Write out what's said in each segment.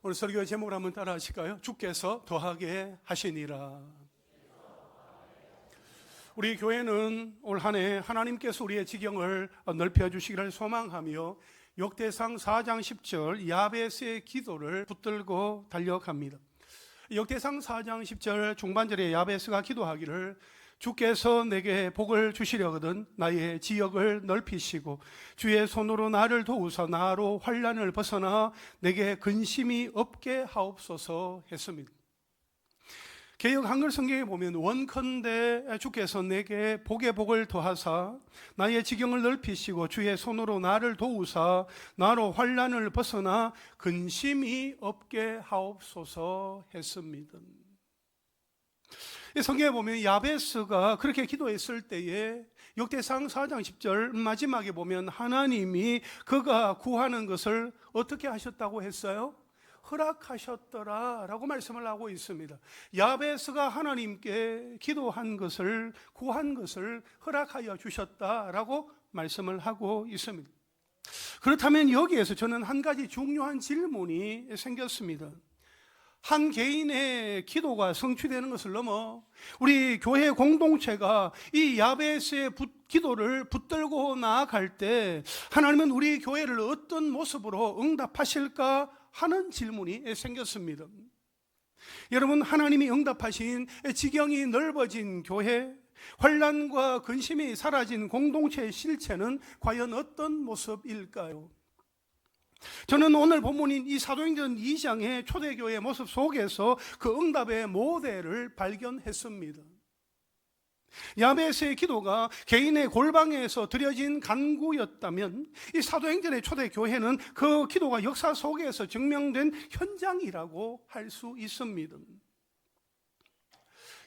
오늘 설교 제목을 한번 따라 하실까요? 주께서 더하게 하시니라. 우리 교회는 올 한 해 하나님께서 우리의 지경을 넓혀주시기를 소망하며 역대상 4장 10절 야베스의 기도를 붙들고 달려갑니다. 역대상 4장 10절 중반절에 야베스가 기도하기를 주께서 내게 복을 주시려거든 나의 지역을 넓히시고 주의 손으로 나를 도우사 나로 환난을 벗어나 내게 근심이 없게 하옵소서 했습니다. 개역 한글 성경에 보면 원컨대 주께서 내게 복의 복을 더하사 나의 지경을 넓히시고 주의 손으로 나를 도우사 나로 환난을 벗어나 근심이 없게 하옵소서 했습니다. 성경에 보면 야베스가 그렇게 기도했을 때에 역대상 4장 10절 마지막에 보면 하나님이 그가 구하는 것을 어떻게 하셨다고 했어요? 허락하셨더라 라고 말씀을 하고 있습니다. 야베스가 하나님께 기도한 것을, 구한 것을 허락하여 주셨다라고 말씀을 하고 있습니다. 그렇다면 여기에서 저는 한 가지 중요한 질문이 생겼습니다. 한 개인의 기도가 성취되는 것을 넘어 우리 교회 공동체가 이 야베스의 기도를 붙들고 나아갈 때 하나님은 우리 교회를 어떤 모습으로 응답하실까 하는 질문이 생겼습니다. 여러분, 하나님이 응답하신 지경이 넓어진 교회, 환난과 근심이 사라진 공동체의 실체는 과연 어떤 모습일까요? 저는 오늘 본문인 이 사도행전 2장의 초대교회의 모습 속에서 그 응답의 모델을 발견했습니다. 야베스의 기도가 개인의 골방에서 드려진 간구였다면 이 사도행전의 초대교회는 그 기도가 역사 속에서 증명된 현장이라고 할 수 있습니다.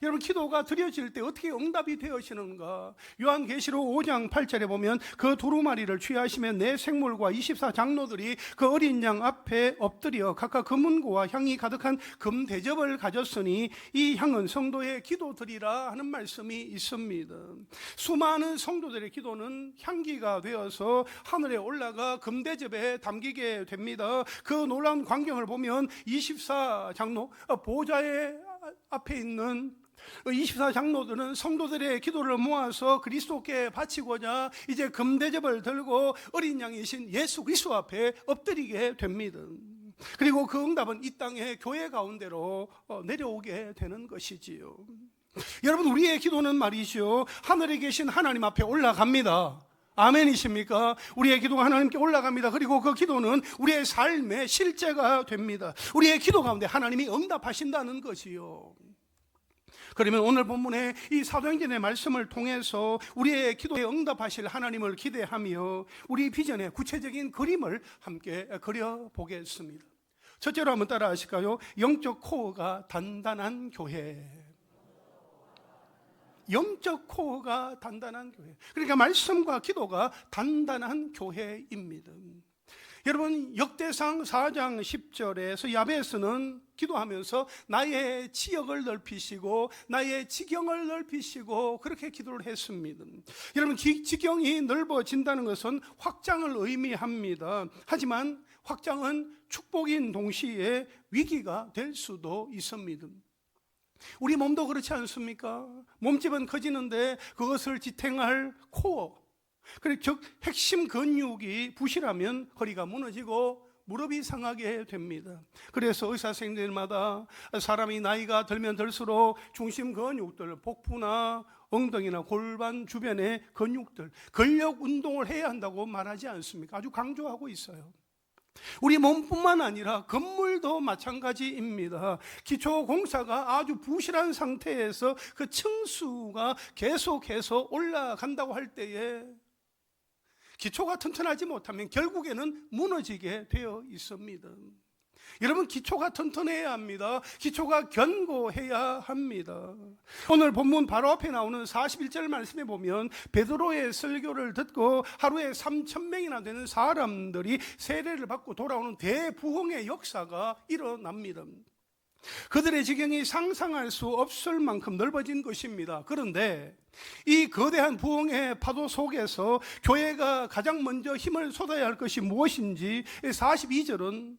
여러분, 기도가 드려질 때 어떻게 응답이 되어지는가? 요한계시록 5장 8절에 보면 그 두루마리를 취하시며 네 생물과 24장로들이 그 어린 양 앞에 엎드려 각각 금은고와 향이 가득한 금대접을 가졌으니 이 향은 성도의 기도드리라 하는 말씀이 있습니다. 수많은 성도들의 기도는 향기가 되어서 하늘에 올라가 금대접에 담기게 됩니다. 그 놀라운 광경을 보면 24장로 보좌의 앞에 있는 24장로들은 성도들의 기도를 모아서 그리스도께 바치고자 이제 금대접을 들고 어린 양이신 예수 그리스도 앞에 엎드리게 됩니다. 그리고 그 응답은 이 땅의 교회 가운데로 내려오게 되는 것이지요. 여러분, 우리의 기도는 말이죠, 하늘에 계신 하나님 앞에 올라갑니다. 아멘이십니까? 우리의 기도가 하나님께 올라갑니다. 그리고 그 기도는 우리의 삶의 실제가 됩니다. 우리의 기도 가운데 하나님이 응답하신다는 것이요. 그러면 오늘 본문의 이 사도행전의 말씀을 통해서 우리의 기도에 응답하실 하나님을 기대하며 우리 비전의 구체적인 그림을 함께 그려보겠습니다. 첫째로 한번 따라 하실까요? 영적 코어가 단단한 교회. 영적 코어가 단단한 교회. 그러니까 말씀과 기도가 단단한 교회입니다. 여러분, 역대상 4장 10절에서 야베스는 기도하면서 나의 지역을 넓히시고 나의 지경을 넓히시고 그렇게 기도를 했습니다. 여러분, 지경이 넓어진다는 것은 확장을 의미합니다. 하지만 확장은 축복인 동시에 위기가 될 수도 있습니다. 우리 몸도 그렇지 않습니까? 몸집은 커지는데 그것을 지탱할 코어, 그리고 즉 핵심 근육이 부실하면 허리가 무너지고 무릎이 상하게 됩니다. 그래서 의사 선생님들마다 사람이 나이가 들면 들수록 중심 근육들, 복부나 엉덩이나 골반 주변의 근육들, 근력 운동을 해야 한다고 말하지 않습니까? 아주 강조하고 있어요. 우리 몸뿐만 아니라 건물도 마찬가지입니다. 기초 공사가 아주 부실한 상태에서 그 층수가 계속해서 올라간다고 할 때에 기초가 튼튼하지 못하면 결국에는 무너지게 되어 있습니다. 여러분, 기초가 튼튼해야 합니다. 기초가 견고해야 합니다. 오늘 본문 바로 앞에 나오는 41절 말씀에 보면 베드로의 설교를 듣고 하루에 3,000명이나 되는 사람들이 세례를 받고 돌아오는 대부흥의 역사가 일어납니다. 그들의 지경이 상상할 수 없을 만큼 넓어진 것입니다. 그런데 이 거대한 부흥의 파도 속에서 교회가 가장 먼저 힘을 쏟아야 할 것이 무엇인지 42절은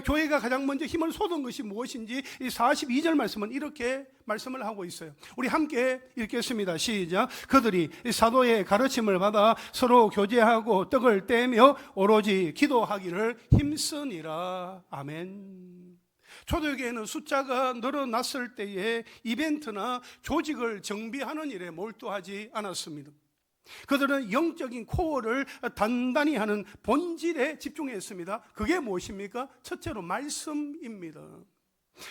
교회가 가장 먼저 힘을 쏟은 것이 무엇인지 이 42절 말씀은 이렇게 말씀을 하고 있어요. 우리 함께 읽겠습니다. 시작. 그들이 사도의 가르침을 받아 서로 교제하고 떡을 떼며 오로지 기도하기를 힘쓰니라. 아멘. 초대교회는 숫자가 늘어났을 때에 이벤트나 조직을 정비하는 일에 몰두하지 않았습니다. 그들은 영적인 코어를 단단히 하는 본질에 집중했습니다. 그게 무엇입니까? 첫째로 말씀입니다.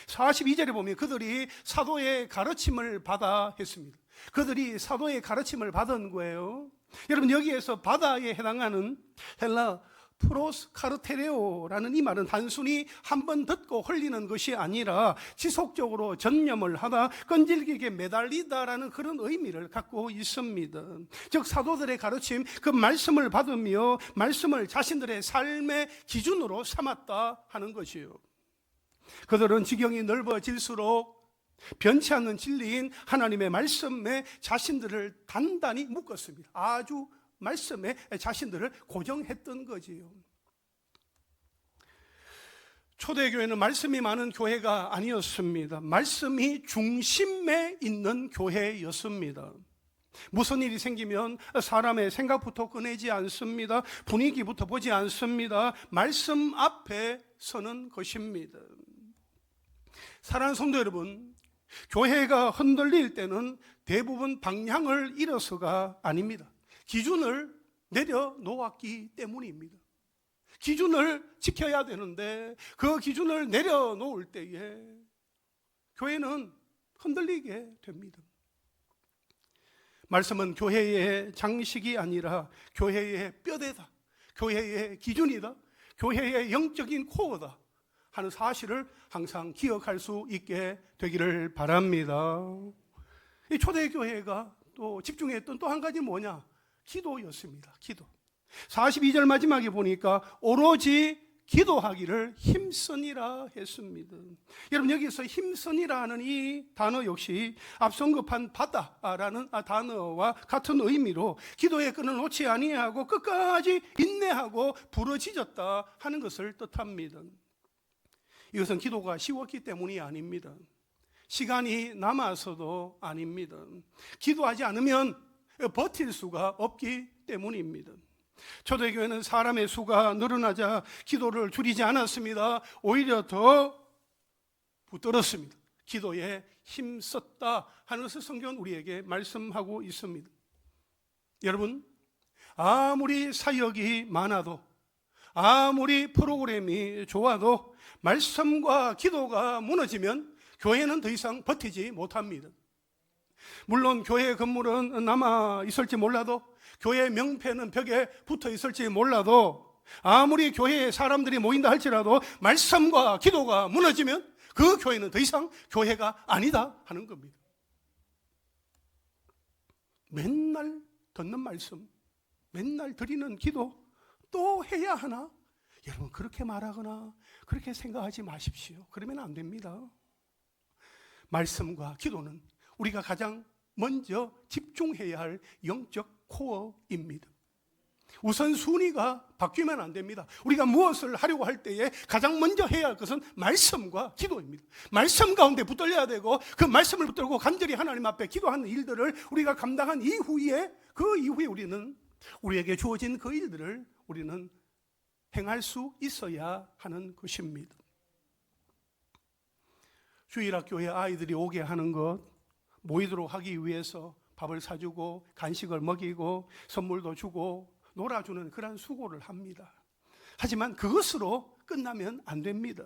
42절에 보면 그들이 사도의 가르침을 받아 했습니다. 그들이 사도의 가르침을 받은 거예요. 여러분, 여기에서 받아에 해당하는 헬라 프로스 카르테레오라는 이 말은 단순히 한 번 듣고 흘리는 것이 아니라 지속적으로 전념을 하다 끈질기게 매달리다라는 그런 의미를 갖고 있습니다. 즉 사도들의 가르침, 그 말씀을 받으며 말씀을 자신들의 삶의 기준으로 삼았다 하는 것이요. 그들은 지경이 넓어질수록 변치 않는 진리인 하나님의 말씀에 자신들을 단단히 묶었습니다. 아주 말씀에 자신들을 고정했던 거지요. 초대교회는 말씀이 많은 교회가 아니었습니다. 말씀이 중심에 있는 교회였습니다. 무슨 일이 생기면 사람의 생각부터 꺼내지 않습니다. 분위기부터 보지 않습니다. 말씀 앞에 서는 것입니다. 사랑하는 성도 여러분, 교회가 흔들릴 때는 대부분 방향을 잃어서가 아닙니다. 기준을 내려놓았기 때문입니다. 기준을 지켜야 되는데 그 기준을 내려놓을 때에 교회는 흔들리게 됩니다. 말씀은 교회의 장식이 아니라 교회의 뼈대다, 교회의 기준이다, 교회의 영적인 코어다 하는 사실을 항상 기억할 수 있게 되기를 바랍니다. 이 초대교회가 또 집중했던 또 한 가지 뭐냐? 기도였습니다. 기도. 42절 마지막에 보니까 오로지 기도하기를 힘쓰니라 했습니다. 여러분, 여기서 힘쓰니라는 이 단어 역시 앞선급한 바다라는 단어와 같은 의미로 기도의 끈을 놓지 아니하고 끝까지 인내하고 부르짖었다 하는 것을 뜻합니다. 이것은 기도가 쉬웠기 때문이 아닙니다. 시간이 남아서도 아닙니다. 기도하지 않으면 버틸 수가 없기 때문입니다. 초대교회는 사람의 수가 늘어나자 기도를 줄이지 않았습니다. 오히려 더 붙들었습니다. 기도에 힘썼다 하는 것을 성경은 우리에게 말씀하고 있습니다. 여러분, 아무리 사역이 많아도 아무리 프로그램이 좋아도 말씀과 기도가 무너지면 교회는 더 이상 버티지 못합니다. 물론 교회 건물은 남아 있을지 몰라도, 교회 명패는 벽에 붙어 있을지 몰라도, 아무리 교회에 사람들이 모인다 할지라도 말씀과 기도가 무너지면 그 교회는 더 이상 교회가 아니다 하는 겁니다. 맨날 듣는 말씀, 맨날 드리는 기도 또 해야 하나? 여러분, 그렇게 말하거나 그렇게 생각하지 마십시오. 그러면 안 됩니다. 말씀과 기도는 우리가 가장 먼저 집중해야 할 영적 코어입니다. 우선순위가 바뀌면 안 됩니다. 우리가 무엇을 하려고 할 때에 가장 먼저 해야 할 것은 말씀과 기도입니다. 말씀 가운데 붙들려야 되고, 그 말씀을 붙들고 간절히 하나님 앞에 기도하는 일들을 우리가 감당한 이후에, 그 이후에 우리에게 주어진 그 일들을 우리는 행할 수 있어야 하는 것입니다. 주일학교에 아이들이 오게 하는 것, 모이도록 하기 위해서 밥을 사주고 간식을 먹이고 선물도 주고 놀아주는 그런 수고를 합니다. 하지만 그것으로 끝나면 안 됩니다.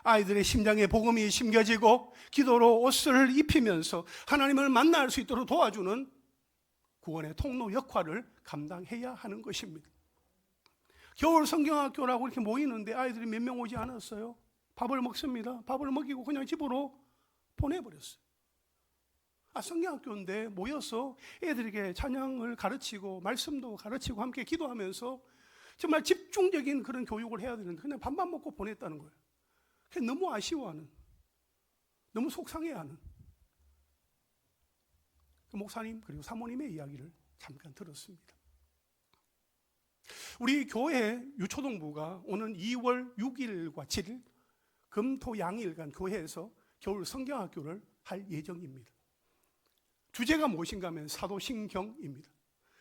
아이들의 심장에 복음이 심겨지고 기도로 옷을 입히면서 하나님을 만날 수 있도록 도와주는 구원의 통로 역할을 감당해야 하는 것입니다. 겨울 성경학교라고 이렇게 모이는데 아이들이 몇 명 오지 않았어요. 밥을 먹습니다. 밥을 먹이고 그냥 집으로 보내버렸어요. 성경학교인데 모여서 애들에게 찬양을 가르치고 말씀도 가르치고 함께 기도하면서 정말 집중적인 그런 교육을 해야 되는데 그냥 밥만 먹고 보냈다는 거예요. 너무 아쉬워하는, 너무 속상해하는 그 목사님 그리고 사모님의 이야기를 잠깐 들었습니다. 우리 교회 유초동부가 오는 2월 6일과 7일 금토양일간 교회에서 겨울 성경학교를 할 예정입니다. 주제가 무엇인가 하면 사도신경입니다.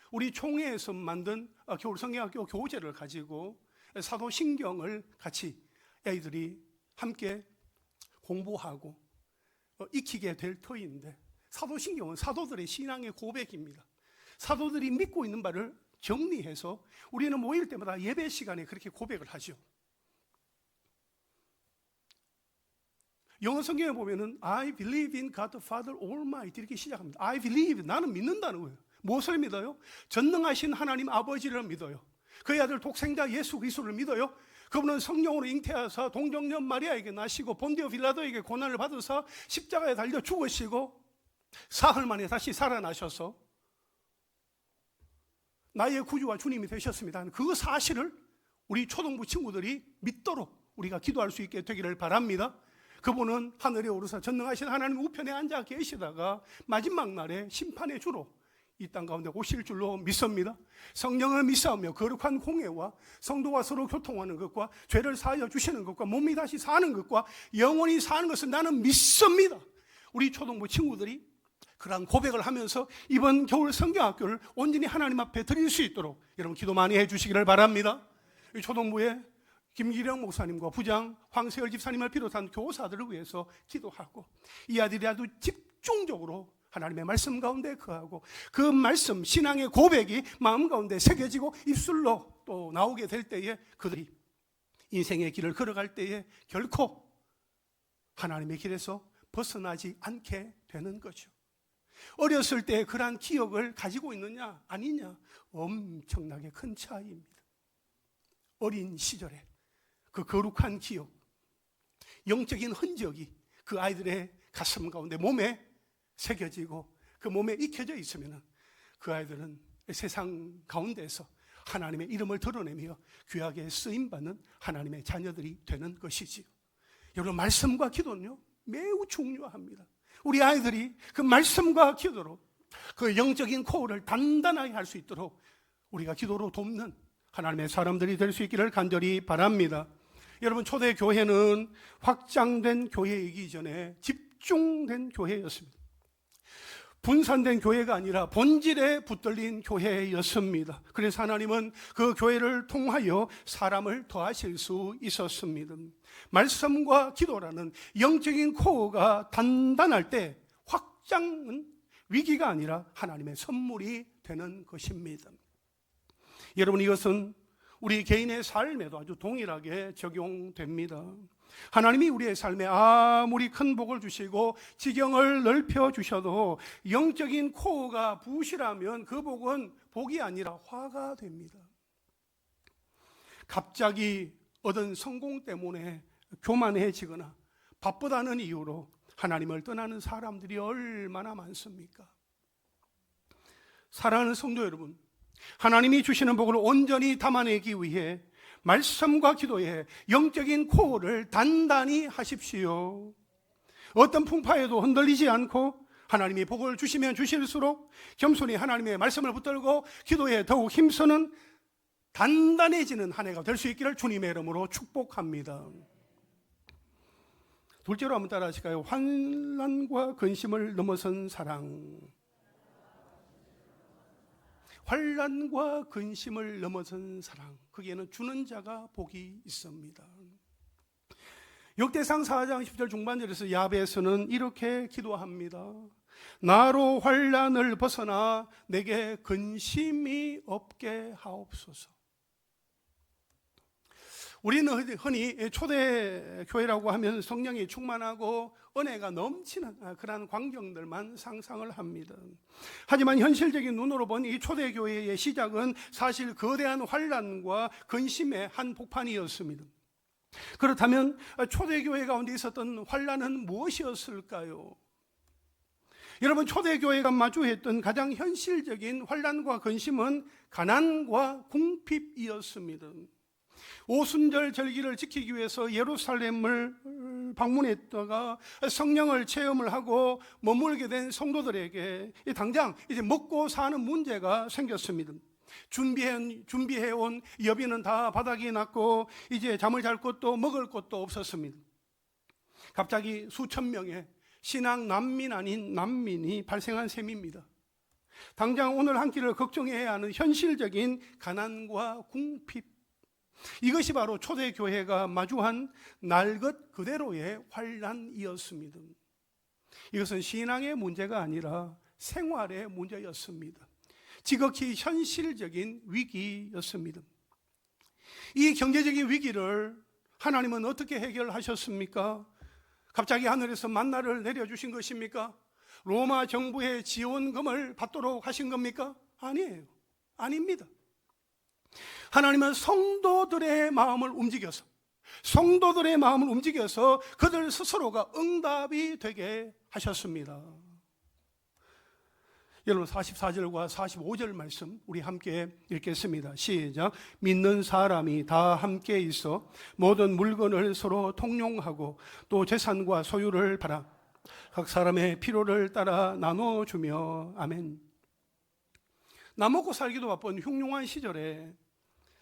우리 총회에서 만든 겨울 성경학교 교재를 가지고 사도신경을 같이 아이들이 함께 공부하고 익히게 될 터인데, 사도신경은 사도들의 신앙의 고백입니다. 사도들이 믿고 있는 바를 정리해서 우리는 모일 때마다 예배 시간에 그렇게 고백을 하죠. 영어 성경에 보면은 I believe in God the Father Almighty 이렇게 시작합니다. I believe, 나는 믿는다는 거예요. 무엇을 믿어요? 전능하신 하나님 아버지를 믿어요. 그의 아들 독생자 예수 그리스도를 믿어요. 그분은 성령으로 잉태하사 동정녀 마리아에게 나시고 본디오 빌라도에게 고난을 받으사 십자가에 달려 죽으시고 사흘 만에 다시 살아나셔서 나의 구주와 주님이 되셨습니다. 그 사실을 우리 초동부 친구들이 믿도록 우리가 기도할 수 있게 되기를 바랍니다. 그분은 하늘에 오르사 전능하신 하나님 우편에 앉아 계시다가 마지막 날에 심판의 주로 이 땅 가운데 오실 줄로 믿습니다. 성령을 믿사오며 거룩한 공예와 성도와 서로 교통하는 것과 죄를 사하여 주시는 것과 몸이 다시 사는 것과 영원히 사는 것을 나는 믿습니다. 우리 초동부 친구들이 그러한 고백을 하면서 이번 겨울 성경학교를 온전히 하나님 앞에 드릴 수 있도록 여러분 기도 많이 해주시기를 바랍니다. 초동부에 김기령 목사님과 부장 황세열 집사님을 비롯한 교사들을 위해서 기도하고, 이 아들이 아주 집중적으로 하나님의 말씀 가운데 거하고 그 말씀 신앙의 고백이 마음 가운데 새겨지고 입술로 또 나오게 될 때에 그들이 인생의 길을 걸어갈 때에 결코 하나님의 길에서 벗어나지 않게 되는 거죠. 어렸을 때 그러한 기억을 가지고 있느냐 아니냐 엄청나게 큰 차이입니다. 어린 시절에 그 거룩한 기억, 영적인 흔적이 그 아이들의 가슴 가운데 몸에 새겨지고 그 몸에 익혀져 있으면 그 아이들은 세상 가운데서 하나님의 이름을 드러내며 귀하게 쓰임받는 하나님의 자녀들이 되는 것이지요. 여러분, 말씀과 기도는요 매우 중요합니다. 우리 아이들이 그 말씀과 기도로 그 영적인 코어를 단단하게 할 수 있도록 우리가 기도로 돕는 하나님의 사람들이 될 수 있기를 간절히 바랍니다. 여러분, 초대교회는 확장된 교회이기 전에 집중된 교회였습니다. 분산된 교회가 아니라 본질에 붙들린 교회였습니다. 그래서 하나님은 그 교회를 통하여 사람을 더하실 수 있었습니다. 말씀과 기도라는 영적인 코어가 단단할 때 확장은 위기가 아니라 하나님의 선물이 되는 것입니다. 여러분, 이것은 우리 개인의 삶에도 아주 동일하게 적용됩니다. 하나님이 우리의 삶에 아무리 큰 복을 주시고 지경을 넓혀 주셔도 영적인 코어가 부실하면 그 복은 복이 아니라 화가 됩니다. 갑자기 얻은 성공 때문에 교만해지거나 바쁘다는 이유로 하나님을 떠나는 사람들이 얼마나 많습니까? 사랑하는 성도 여러분, 하나님이 주시는 복을 온전히 담아내기 위해 말씀과 기도에 영적인 코어를 단단히 하십시오. 어떤 풍파에도 흔들리지 않고 하나님이 복을 주시면 주실수록 겸손히 하나님의 말씀을 붙들고 기도에 더욱 힘쓰는 단단해지는 한 해가 될 수 있기를 주님의 이름으로 축복합니다. 둘째로 한번 따라 하실까요? 환난과 근심을 넘어선 사랑. 환난과 근심을 넘어선 사랑, 거기에는 주는 자가 복이 있습니다. 역대상 4장 10절 중반절에서 야베스는 이렇게 기도합니다. 나로 환난을 벗어나 내게 근심이 없게 하옵소서. 우리는 흔히 초대교회라고 하면 성령이 충만하고 은혜가 넘치는 그런 광경들만 상상을 합니다. 하지만 현실적인 눈으로 본 이 초대교회의 시작은 사실 거대한 환난과 근심의 한복판이었습니다. 그렇다면 초대교회 가운데 있었던 환난은 무엇이었을까요? 여러분, 초대교회가 마주했던 가장 현실적인 환난과 근심은 가난과 궁핍이었습니다. 오순절 절기를 지키기 위해서 예루살렘을 방문했다가 성령을 체험을 하고 머물게 된 성도들에게 당장 이제 먹고 사는 문제가 생겼습니다. 준비해온 여비는 다 바닥이 났고 이제 잠을 잘 곳도 먹을 곳도 없었습니다. 갑자기 수천 명의 신앙 난민 아닌 난민이 발생한 셈입니다. 당장 오늘 한 끼를 걱정해야 하는 현실적인 가난과 궁핍, 이것이 바로 초대교회가 마주한 날 것 그대로의 환난이었습니다. 이것은 신앙의 문제가 아니라 생활의 문제였습니다. 지극히 현실적인 위기였습니다. 이 경제적인 위기를 하나님은 어떻게 해결하셨습니까? 갑자기 하늘에서 만나를 내려주신 것입니까? 로마 정부의 지원금을 받도록 하신 겁니까? 아니에요. 아닙니다. 하나님은 성도들의 마음을 움직여서 그들 스스로가 응답이 되게 하셨습니다. 여러분 44절과 45절 말씀 우리 함께 읽겠습니다. 시작. 믿는 사람이 다 함께 있어 모든 물건을 서로 통용하고 또 재산과 소유를 팔아 각 사람의 필요를 따라 나눠주며. 아멘. 나 먹고 살기도 바쁜 흉흉한 시절에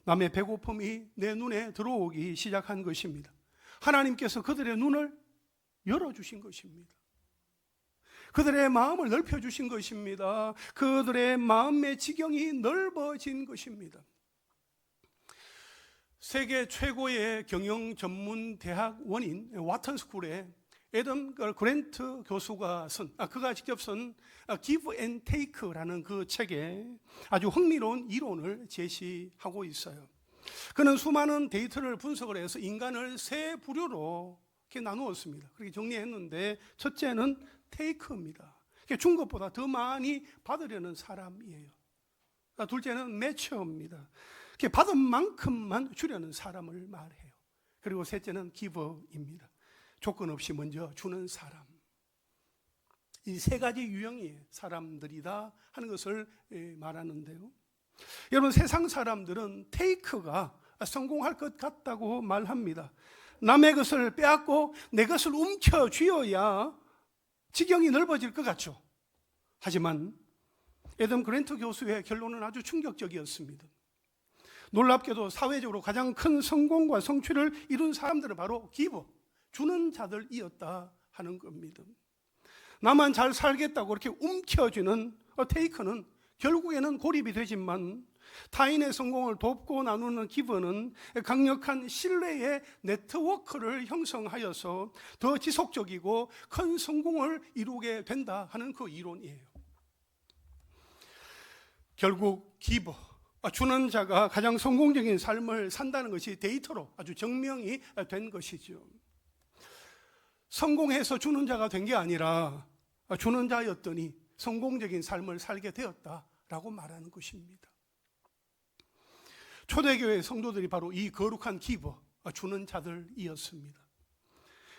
남의 배고픔이 내 눈에 들어오기 시작한 것입니다. 하나님께서 그들의 눈을 열어주신 것입니다. 그들의 마음을 넓혀주신 것입니다. 그들의 마음의 지경이 넓어진 것입니다. 세계 최고의 경영 전문 대학원인 와튼스쿨의 애덤 그랜트 교수가 그가 직접 쓴 Give and Take라는 그 책에 아주 흥미로운 이론을 제시하고 있어요. 그는 수많은 데이터를 분석을 해서 인간을 세 부류로 이렇게 나누었습니다. 그렇게 정리했는데 첫째는 테이크입니다. 준 것보다 더 많이 받으려는 사람이에요. 둘째는 매처입니다. 받은 만큼만 주려는 사람을 말해요. 그리고 셋째는 기버입니다. 조건 없이 먼저 주는 사람. 이 세 가지 유형의 사람들이다 하는 것을 말하는데요. 여러분 세상 사람들은 테이크가 성공할 것 같다고 말합니다. 남의 것을 빼앗고 내 것을 움켜쥐어야 지경이 넓어질 것 같죠. 하지만 애덤 그랜트 교수의 결론은 아주 충격적이었습니다. 놀랍게도 사회적으로 가장 큰 성공과 성취를 이룬 사람들은 바로 기버, 주는 자들이었다 하는 겁니다. 나만 잘 살겠다고 이렇게 움켜쥐는 테이크는 결국에는 고립이 되지만 타인의 성공을 돕고 나누는 기버는 강력한 신뢰의 네트워크를 형성하여서 더 지속적이고 큰 성공을 이루게 된다 하는 그 이론이에요. 결국 기버, 주는 자가 가장 성공적인 삶을 산다는 것이 데이터로 아주 증명이 된 것이죠. 성공해서 주는 자가 된 게 아니라 주는 자였더니 성공적인 삶을 살게 되었다라고 말하는 것입니다. 초대교회 성도들이 바로 이 거룩한 기버, 주는 자들이었습니다.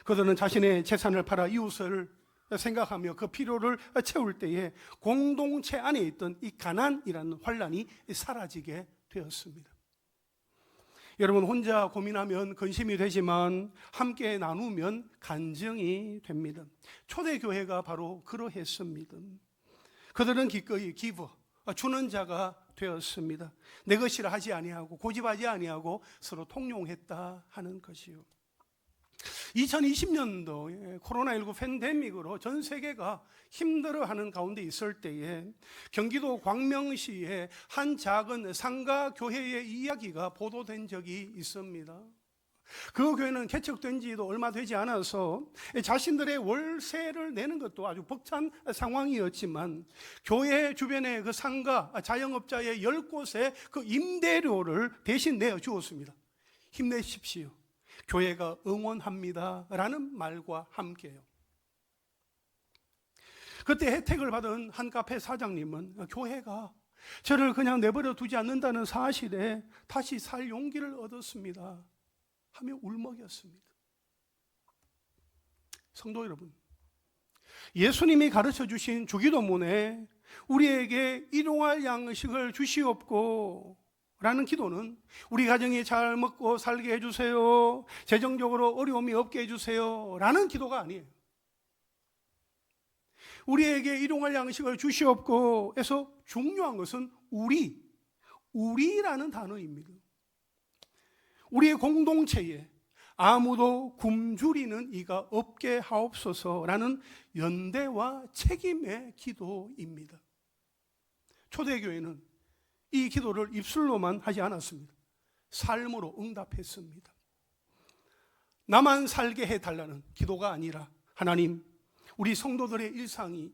그들은 자신의 재산을 팔아 이웃을 생각하며 그 필요를 채울 때에 공동체 안에 있던 이 가난이라는 환난이 사라지게 되었습니다. 여러분 혼자 고민하면 근심이 되지만 함께 나누면 간증이 됩니다. 초대교회가 바로 그러했습니다. 그들은 기꺼이 기버, 주는 자가 되었습니다. 내 것이라 하지 아니하고 고집하지 아니하고 서로 통용했다 하는 것이요. 2020년도에 코로나19 팬데믹으로 전 세계가 힘들어하는 가운데 있을 때에 경기도 광명시의 한 작은 상가 교회의 이야기가 보도된 적이 있습니다. 그 교회는 개척된 지도 얼마 되지 않아서 자신들의 월세를 내는 것도 아주 벅찬 상황이었지만 교회 주변의 그 상가 자영업자의 10곳에 그 임대료를 대신 내어 주었습니다. 힘내십시오. 교회가 응원합니다 라는 말과 함께요. 그때 혜택을 받은 한 카페 사장님은 교회가 저를 그냥 내버려 두지 않는다는 사실에 다시 살 용기를 얻었습니다 하며 울먹였습니다. 성도 여러분, 예수님이 가르쳐 주신 주기도문에 우리에게 일용할 양식을 주시옵고 라는 기도는 우리 가정이 잘 먹고 살게 해주세요, 재정적으로 어려움이 없게 해주세요 라는 기도가 아니에요. 우리에게 일용할 양식을 주시옵고 해서 중요한 것은 우리라는 단어입니다. 우리의 공동체에 아무도 굶주리는 이가 없게 하옵소서라는 연대와 책임의 기도입니다. 초대교회는 이 기도를 입술로만 하지 않았습니다. 삶으로 응답했습니다. 나만 살게 해달라는 기도가 아니라 하나님, 우리 성도들의 일상이,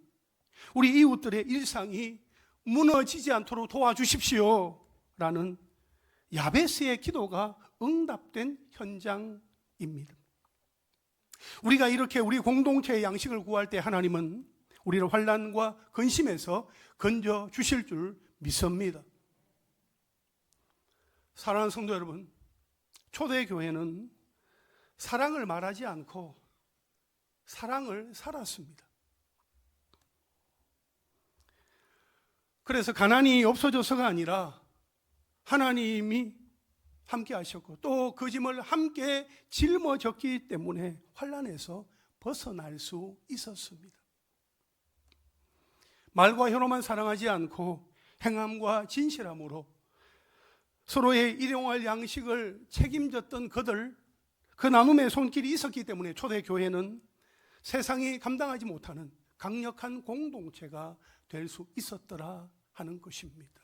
우리 이웃들의 일상이 무너지지 않도록 도와주십시오 라는 야베스의 기도가 응답된 현장입니다. 우리가 이렇게 우리 공동체의 양식을 구할 때 하나님은 우리를 환난과 근심에서 건져 주실 줄 믿습니다. 사랑하는 성도 여러분, 초대교회는 사랑을 말하지 않고 사랑을 살았습니다. 그래서 가난이 없어져서가 아니라 하나님이 함께 하셨고 또 그 짐을 함께 짊어졌기 때문에 환난에서 벗어날 수 있었습니다. 말과 혀로만 사랑하지 않고 행함과 진실함으로 서로의 일용할 양식을 책임졌던 그들, 그 나눔의 손길이 있었기 때문에 초대교회는 세상이 감당하지 못하는 강력한 공동체가 될 수 있었더라 하는 것입니다.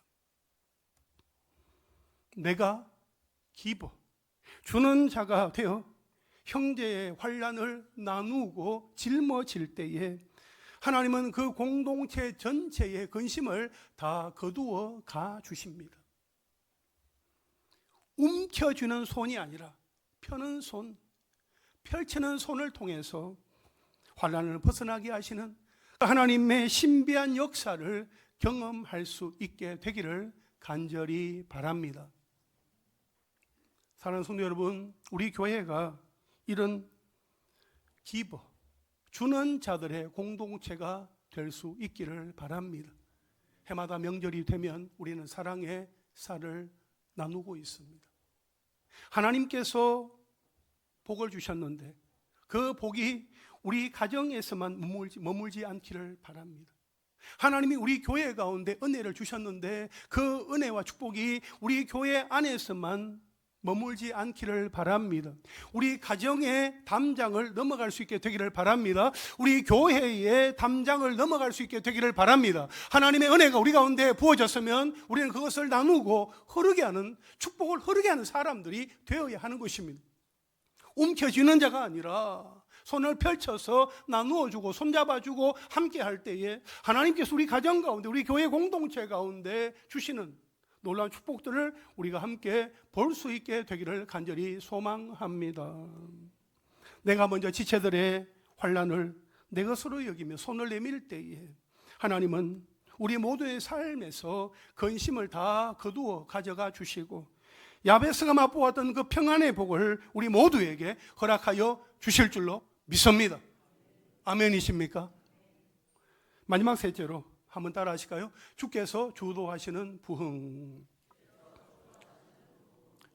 내가 기버, 주는 자가 되어 형제의 환난을 나누고 짊어질 때에 하나님은 그 공동체 전체의 근심을 다 거두어 가 주십니다. 움켜쥐는 손이 아니라 펴는 손, 펼치는 손을 통해서 환난을 벗어나게 하시는 하나님의 신비한 역사를 경험할 수 있게 되기를 간절히 바랍니다. 사랑하는 성도 여러분, 우리 교회가 이런 기버, 주는 자들의 공동체가 될 수 있기를 바랍니다. 해마다 명절이 되면 우리는 사랑의 쌀을 나누고 있습니다. 하나님께서 복을 주셨는데 그 복이 우리 가정에서만 머물지 않기를 바랍니다. 하나님이 우리 교회 가운데 은혜를 주셨는데 그 은혜와 축복이 우리 교회 안에서만 머물지 않기를 바랍니다. 우리 가정의 담장을 넘어갈 수 있게 되기를 바랍니다. 우리 교회의 담장을 넘어갈 수 있게 되기를 바랍니다. 하나님의 은혜가 우리 가운데 부어졌으면 우리는 그것을 나누고 흐르게 하는, 축복을 흐르게 하는 사람들이 되어야 하는 것입니다. 움켜쥐는 자가 아니라 손을 펼쳐서 나누어주고 손잡아주고 함께 할 때에 하나님께서 우리 가정 가운데, 우리 교회 공동체 가운데 주시는 놀라운 축복들을 우리가 함께 볼 수 있게 되기를 간절히 소망합니다. 내가 먼저 지체들의 환난을 내 것으로 여기며 손을 내밀 때에 하나님은 우리 모두의 삶에서 근심을 다 거두어 가져가 주시고 야베스가 맛보았던 그 평안의 복을 우리 모두에게 허락하여 주실 줄로 믿습니다. 아멘이십니까? 마지막 셋째로 한번 따라 하실까요? 주께서 주도하시는 부흥.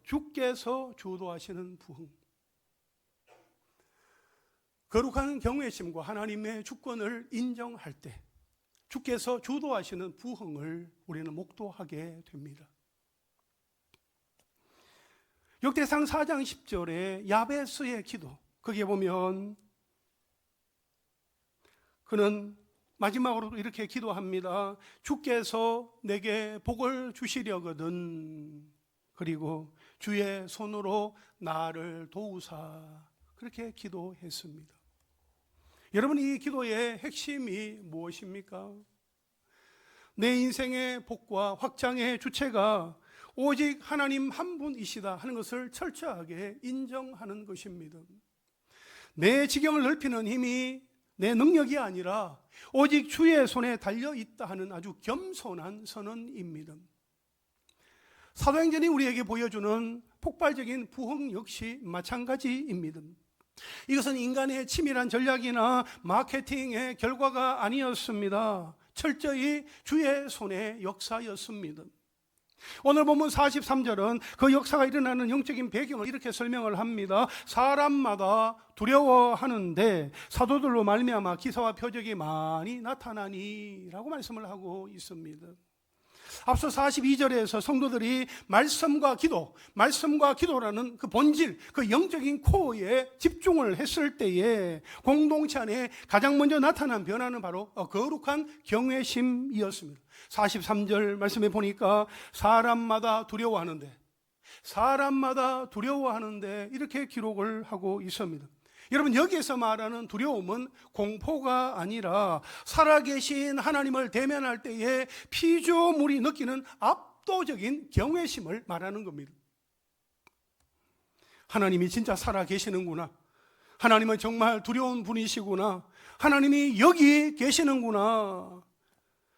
주께서 주도하시는 부흥. 거룩한 경외심과 하나님의 주권을 인정할 때 주께서 주도하시는 부흥을 우리는 목도하게 됩니다. 역대상 4장 10절에 야베스의 기도, 거기에 보면 그는 마지막으로 이렇게 기도합니다. 주께서 내게 복을 주시려거든 그리고 주의 손으로 나를 도우사, 그렇게 기도했습니다. 여러분, 이 기도의 핵심이 무엇입니까? 내 인생의 복과 확장의 주체가 오직 하나님 한 분이시다 하는 것을 철저하게 인정하는 것입니다. 내 지경을 넓히는 힘이 내 능력이 아니라 오직 주의 손에 달려있다 하는 아주 겸손한 선언입니다. 사도행전이 우리에게 보여주는 폭발적인 부흥 역시 마찬가지입니다. 이것은 인간의 치밀한 전략이나 마케팅의 결과가 아니었습니다. 철저히 주의 손의 역사였습니다. 오늘 본문 43절은 그 역사가 일어나는 영적인 배경을 이렇게 설명을 합니다. 사람마다 두려워하는데 사도들로 말미암아 기사와 표적이 많이 나타나니 라고 말씀을 하고 있습니다. 앞서 42절에서 성도들이 말씀과 기도라는 그 본질, 그 영적인 코어에 집중을 했을 때에 공동체 안에 가장 먼저 나타난 변화는 바로 거룩한 경외심이었습니다. 43절 말씀에 보니까 사람마다 두려워하는데 이렇게 기록을 하고 있습니다. 여러분, 여기에서 말하는 두려움은 공포가 아니라 살아계신 하나님을 대면할 때에 피조물이 느끼는 압도적인 경외심을 말하는 겁니다. 하나님이 진짜 살아계시는구나, 하나님은 정말 두려운 분이시구나, 하나님이 여기 계시는구나.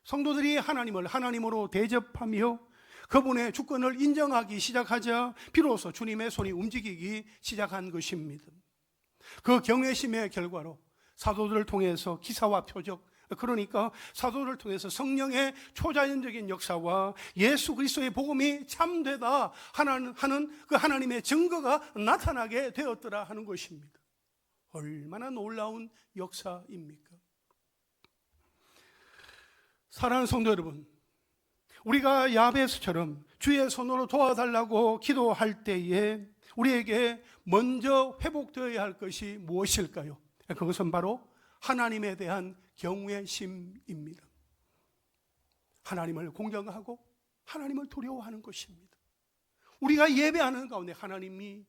성도들이 하나님을 하나님으로 대접하며 그분의 주권을 인정하기 시작하자 비로소 주님의 손이 움직이기 시작한 것입니다. 그 경외심의 결과로 사도들을 통해서 기사와 표적, 그러니까 사도들을 통해서 성령의 초자연적인 역사와 예수 그리스도의 복음이 참되다 하는 그 하나님의 증거가 나타나게 되었더라 하는 것입니다. 얼마나 놀라운 역사입니까? 사랑하는 성도 여러분, 우리가 야베스처럼 주의 손으로 도와달라고 기도할 때에 우리에게 먼저 회복되어야 할 것이 무엇일까요? 그것은 바로 하나님에 대한 경외심입니다. 하나님을 공경하고 하나님을 두려워하는 것입니다. 우리가 예배하는 가운데 하나님이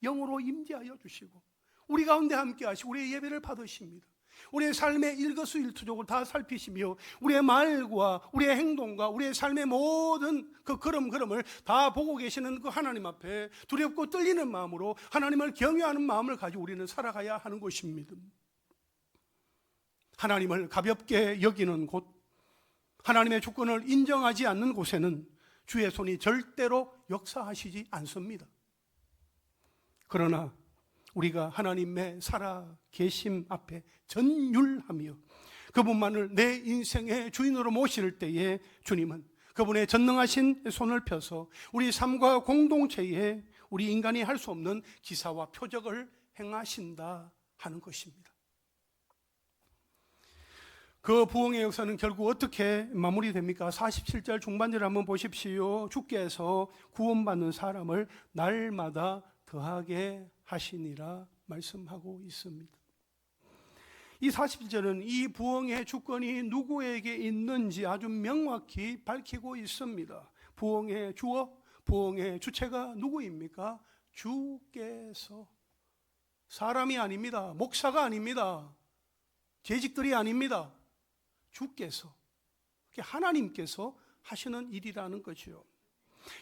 영으로 임재하여 주시고 우리 가운데 함께 하시고 우리의 예배를 받으십니다. 우리의 삶의 일거수일투족을 다 살피시며 우리의 말과 우리의 행동과 우리의 삶의 모든 그 걸음걸음을 다 보고 계시는 그 하나님 앞에 두렵고 떨리는 마음으로 하나님을 경외하는 마음을 가지고 우리는 살아가야 하는 것입니다. 하나님을 가볍게 여기는 곳, 하나님의 주권을 인정하지 않는 곳에는 주의 손이 절대로 역사하시지 않습니다. 그러나 우리가 하나님의 살아계심 앞에 전율하며 그분만을 내 인생의 주인으로 모실 때에 주님은 그분의 전능하신 손을 펴서 우리 삶과 공동체에 우리 인간이 할 수 없는 기사와 표적을 행하신다 하는 것입니다. 그 부흥의 역사는 결국 어떻게 마무리됩니까? 47절 중반절을 한번 보십시오. 주께서 구원받는 사람을 날마다 더하게 하시니라 말씀하고 있습니다. 이 47절은 이 부흥의 주권이 누구에게 있는지 아주 명확히 밝히고 있습니다. 부흥의 주어, 부흥의 주체가 누구입니까? 주께서. 사람이 아닙니다. 목사가 아닙니다. 재직들이 아닙니다. 주께서, 하나님께서 하시는 일이라는 거죠.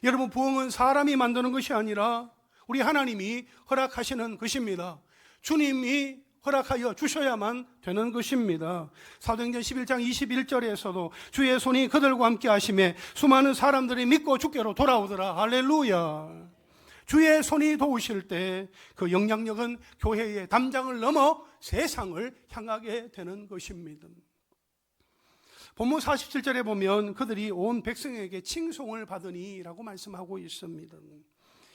여러분, 부흥은 사람이 만드는 것이 아니라 우리 하나님이 허락하시는 것입니다. 주님이 허락하여 주셔야만 되는 것입니다. 사도행전 11장 21절에서도 주의 손이 그들과 함께 하심에 수많은 사람들이 믿고 주께로 돌아오더라. 할렐루야. 주의 손이 도우실 때 그 영향력은 교회의 담장을 넘어 세상을 향하게 되는 것입니다. 본문 47절에 보면 그들이 온 백성에게 칭송을 받으니 라고 말씀하고 있습니다.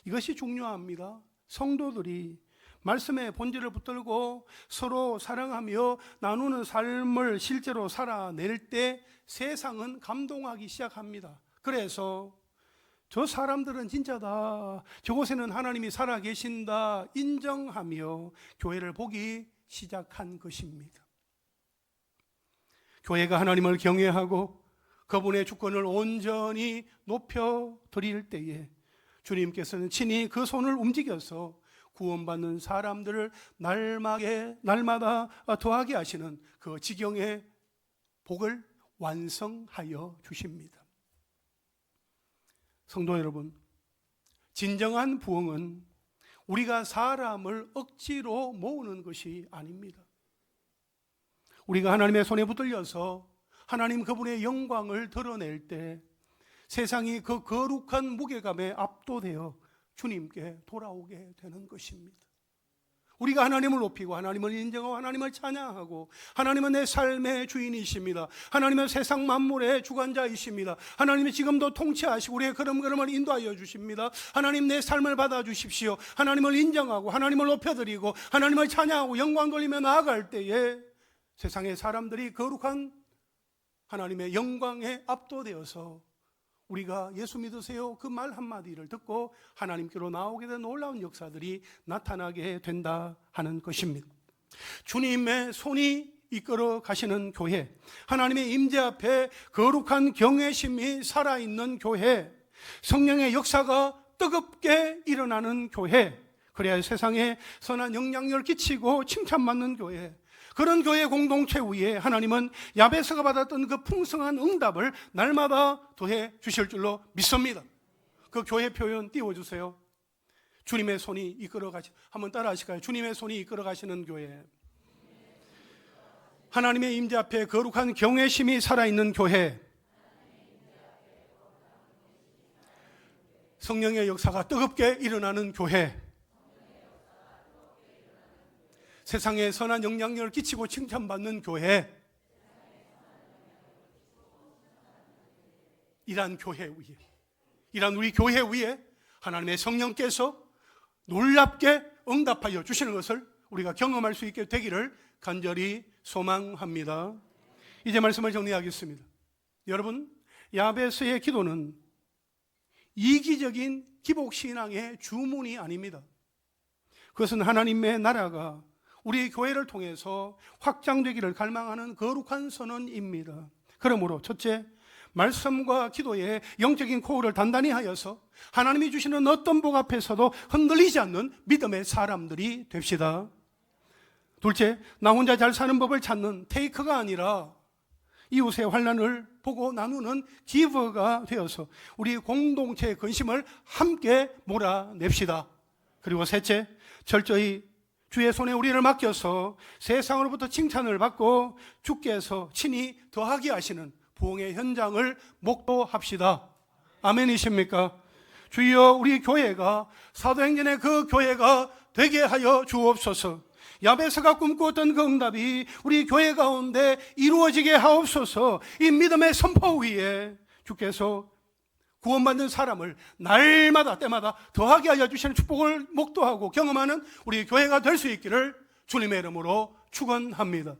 이것이 중요합니다. 성도들이 말씀의 본질을 붙들고 서로 사랑하며 나누는 삶을 실제로 살아낼 때 세상은 감동하기 시작합니다. 그래서 저 사람들은 진짜다, 저곳에는 하나님이 살아계신다 인정하며 교회를 보기 시작한 것입니다. 교회가 하나님을 경외하고 그분의 주권을 온전히 높여드릴 때에 주님께서는 친히 그 손을 움직여서 구원받는 사람들을 날마다 더하게 하시는 그 지경의 복을 완성하여 주십니다. 성도 여러분, 진정한 부흥은 우리가 사람을 억지로 모으는 것이 아닙니다. 우리가 하나님의 손에 붙들려서 하나님 그분의 영광을 드러낼 때 세상이 그 거룩한 무게감에 압도되어 주님께 돌아오게 되는 것입니다. 우리가 하나님을 높이고 하나님을 인정하고 하나님을 찬양하고 하나님은 내 삶의 주인이십니다. 하나님은 세상 만물의 주관자이십니다. 하나님이 지금도 통치하시고 우리의 걸음걸음을 인도하여 주십니다. 하나님 내 삶을 받아주십시오. 하나님을 인정하고 하나님을 높여드리고 하나님을 찬양하고 영광 돌리며 나아갈 때에 세상의 사람들이 거룩한 하나님의 영광에 압도되어서 우리가 예수 믿으세요 그 말 한마디를 듣고 하나님께로 나오게 된 놀라운 역사들이 나타나게 된다 하는 것입니다. 주님의 손이 이끌어 가시는 교회, 하나님의 임재 앞에 거룩한 경외심이 살아있는 교회, 성령의 역사가 뜨겁게 일어나는 교회, 그래야 세상에 선한 영향력을 끼치고 칭찬받는 교회, 그런 교회 공동체 위에 하나님은 야베스가 받았던 그 풍성한 응답을 날마다 더해 주실 줄로 믿습니다. 그 교회 표현 띄워주세요. 주님의 손이 이끌어 가시, 한번 따라 하실까요? 주님의 손이 이끌어 가시는 교회, 하나님의 임재 앞에 거룩한 경외심이 살아있는 교회, 성령의 역사가 뜨겁게 일어나는 교회, 세상에 선한 영향력을 끼치고 칭찬받는 교회, 이란 교회 위에, 이란 우리 교회 위에 하나님의 성령께서 놀랍게 응답하여 주시는 것을 우리가 경험할 수 있게 되기를 간절히 소망합니다. 이제 말씀을 정리하겠습니다. 여러분, 야베스의 기도는 이기적인 기복신앙의 주문이 아닙니다. 그것은 하나님의 나라가 우리 교회를 통해서 확장되기를 갈망하는 거룩한 선언입니다. 그러므로 첫째, 말씀과 기도의 영적인 코어를 단단히 하여서 하나님이 주시는 어떤 복 앞에서도 흔들리지 않는 믿음의 사람들이 됩시다. 둘째, 나 혼자 잘 사는 법을 찾는 테이커가 아니라 이웃의 환난을 보고 나누는 기버가 되어서 우리 공동체의 근심을 함께 몰아냅시다. 그리고 셋째, 철저히 주의 손에 우리를 맡겨서 세상으로부터 칭찬을 받고 주께서 친히 더하게 하시는 부흥의 현장을 목도합시다. 아멘이십니까? 주여, 우리 교회가 사도행전의 그 교회가 되게 하여 주옵소서. 야베스가 꿈꾸었던 그 응답이 우리 교회 가운데 이루어지게 하옵소서. 이 믿음의 선포 위에 주께서 구원받는 사람을 날마다 때마다 더하게 하여 주시는 축복을 목도하고 경험하는 우리 교회가 될 수 있기를 주님의 이름으로 축원합니다.